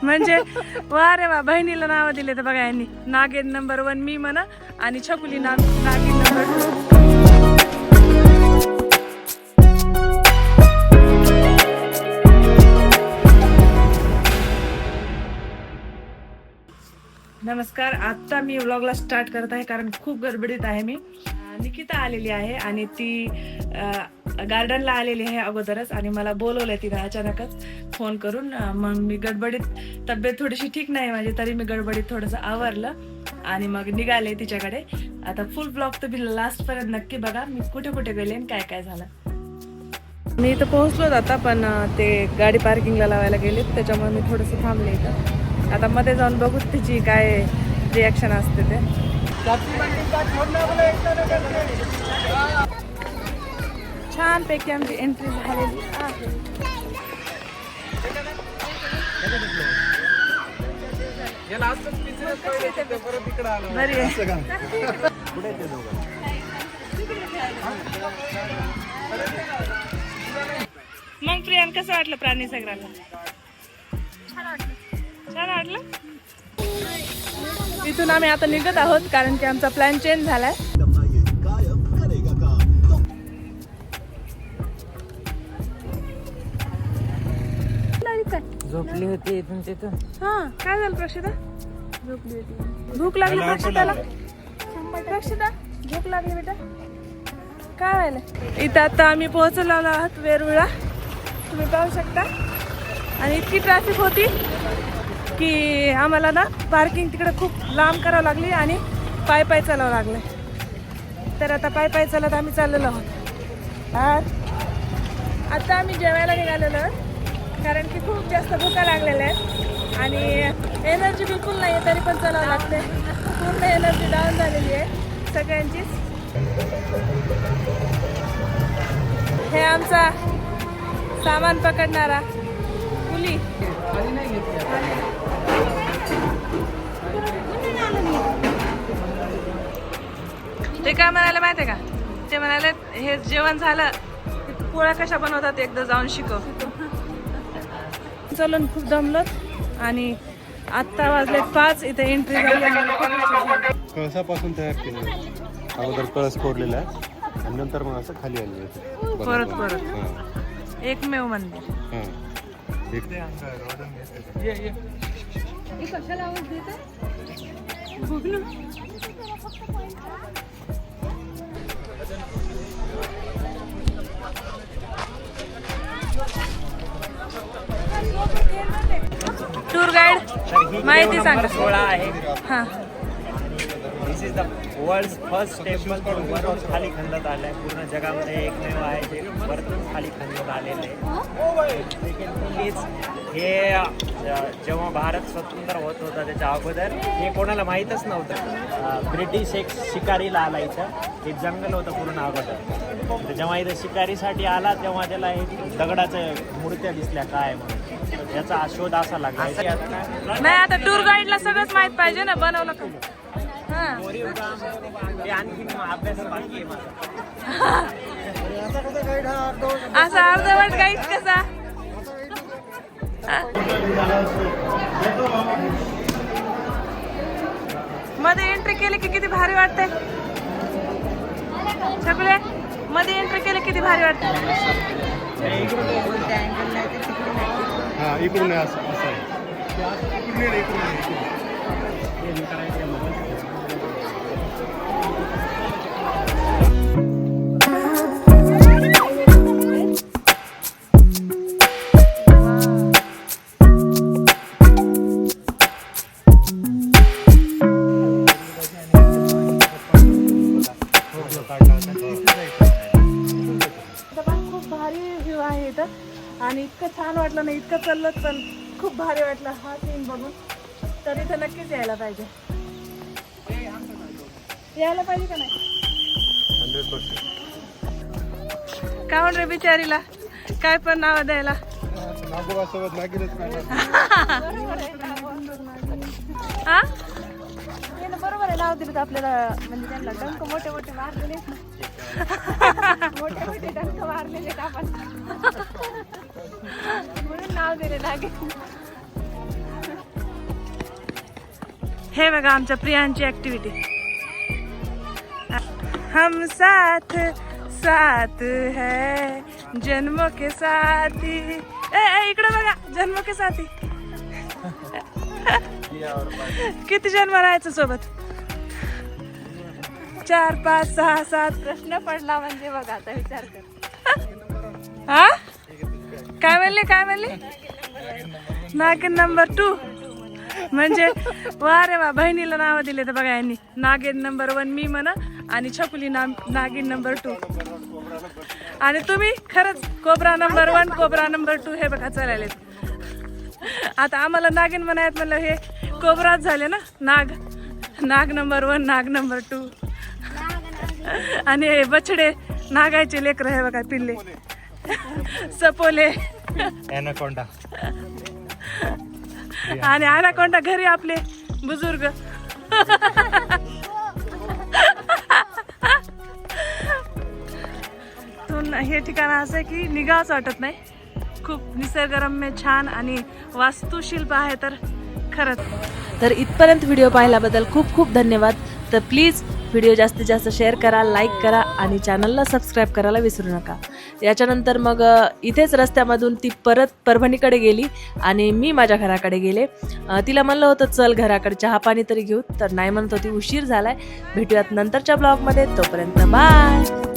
म्हणजे वा रे वा, बहिणीला नाव दिले तर बघा यांनी. नागिन नंबर 1 मी म्हणा आणि छकुली नागिन नंबर 2. नमस्कार. आता मी व्लॉगला स्टार्ट करत आहे कारण खूप गडबडीत आहे मी. निकिता आलेली आहे आणि ती गार्डनला आलेली आहे अगोदरच आणि मला बोलवलंय तिने अचानकच फोन करून. मग मी गडबडीत, तब्येत थोडीशी ठीक नाही माझी, तरी मी गडबडीत थोडंसं आवरलं आणि मग निघाले तिच्याकडे. आता फुल ब्लॉग तर लास्टपर्यंत नक्की बघा मी कुठे कुठे गेले आणि काय काय झालं. मी इथं पोहोचलोच आता, पण ते गाडी पार्किंगला लावायला गेले त्याच्यामुळे मी थोडंसं थांबले इथं. आता मध्ये जाऊन बघू तिची काय रिॲक्शन असते ते. छान पैकी आमची एंट्री झालेली आहे. बरी आहे. मग प्रियान कसं वाटलं प्राणी संग्रहालय? छान वाटलं. इथून आम्ही आता निघत आहोत कारण की आमचा प्लॅन चेंज झालाय. झोपली होती इथून तिथून. हा, काय झालं प्रक्षिता? झोपली होती. भूक लागली प्रक्षिताला? प्रक्षिता भूक लागली बेटा? काय व्हायला? इथं आता आम्ही पोहोचलो आहोत वेरूळला, तुम्ही पाहू शकता. आणि इतकी ट्रॅफिक होती की आम्हाला ना पार्किंग तिकडे खूप लांब करावं लागली आणि पाय चालावं लागलं. तर आता पाय चालत आम्ही चाललेलो आहोत. आता आम्ही जेवायला निघालेलो आहोत कारण की खूप जास्त भुका लागलेल्या आहेत आणि एनर्जी बिलकुल नाही आहे, तरी पण चालावं लागते. पूर्ण एनर्जी डाऊन झालेली आहे सगळ्यांचीच. हे आमचा सामान पकडणारा कुली. ते काय म्हणाले माहिती आहे का? ते म्हणाले हे जेवण झालं की पोळ्या कशा बनवतात एकदा जाऊन शिकव. चलून खूप दमलोत आणि आत्ता वाजले 5. इथे एंट्री झाली. कळसापासून तयार केलेलं आहे. अगोदर कळस फोडलेला आहे आणि नंतर मग असं खाली आलेलं आहे परत एकमेव मंदिर. टूर गाईड माहिती सांगा. सोहळा आहे. हा, this is the world first temple वरून खाली खणण्यात आलंय. पूर्ण जगामध्ये एकमेव आहे जे वरतून खाली खणण्यात आलेलं आहे. हे जेव्हा भारत स्वतंत्र होत होता त्याच्या अगोदर हे कोणाला माहीतच नव्हतं. ब्रिटिश एक शिकारीला आला इथं. एक जंगल होतं पूर्ण अगोदर. जेव्हा इथं शिकारीसाठी आला तेव्हा त्याला एक दगडाच्या मूर्त्या दिसल्या काय म्हणून. त्याचा शोध असा लागला. नाही आता टूर गाईडला सगळंच माहित पाहिजे ना, बनवलं का? आणखी अभ्यास बाकी आहे माझा. असा अर्धवट गाईड कसा? मध्ये एंट्री केली की किती भारी वाटते. सगळे मध्ये एंट्री केली किती भारी वाटते. इकडून असं आहे. खूप भारी व्ह्यू आहे इथं आणि इतकं छान वाटलं ना, इतकं चाललं पण खूप भारी वाटलं हा सीन बघून. तर इथं नक्कीच यायला पाहिजे. यायला पाहिजे का नाही? 100%. का म्हण रे बिचारीला काय पण नाव द्यायला. हा बरोबर आहे, नाव दिलं तर आपल्याला म्हणजे त्यांना डंक मोठे मोठे मारलेले मोठे मोठे डंक मारलेले आपण म्हणून नाव दिले नागिन. हे बघा आमच्या प्रियांची ऍक्टिव्हिटी. हम साथ साथ है जन्मों के साथी. इकडे बघा, जन्मों के साथी. किती जन्म राहायचं सोबत? 4, 5, 6, 7. प्रश्न पडला म्हणजे बघा आता विचार कर. हा काय म्हणले? नागिन नंबर 2 म्हणजे वा रे वा, बहिणीला नाव दिले तर बघा यांनी. नागिन नंबर 1 मी म्हणा आणि छकुली नागिन नंबर 2. आणि तुम्ही खरंच कोबरा नंबर 1, कोबरा नंबर 2 हे बघा चालले. आता आम्हाला नागिन म्हणायत म्हणलं हे कोबराच झाले ना. नाग नंबर 1, नाग नंबर 2. आणि हे बछडे नागायचे लेकर हे बघा, पिल्ले सपोले ॲनाकोंडा. आणि ॲनाकोंडा घरी आपले बुजुर्ग. हे ठिकाण असं आहे की निघावंच वाटत नाही. खूप निसर्गरम्य छान आणि वास्तुशिल्प आहे तर खरंच. तर इथपर्यंत व्हिडिओ पाहिल्याबद्दल खूप खूप धन्यवाद. तर प्लीज व्हिडिओ जास्तीत जास्त शेअर करा, लाईक करा आणि चॅनलला सबस्क्राईब करायला विसरू नका. याच्यानंतर मग इथेच रस्त्यामधून ती परत परभणीकडे गेली आणि मी माझ्या घराकडे गेले. तिला म्हणलं होतं चल घराकडे चहा पाणी तरी घेऊ, तर नाही म्हणत होती, उशीर झालाय. भेटूयात नंतरच्या ब्लॉगमध्ये. तोपर्यंत बाय.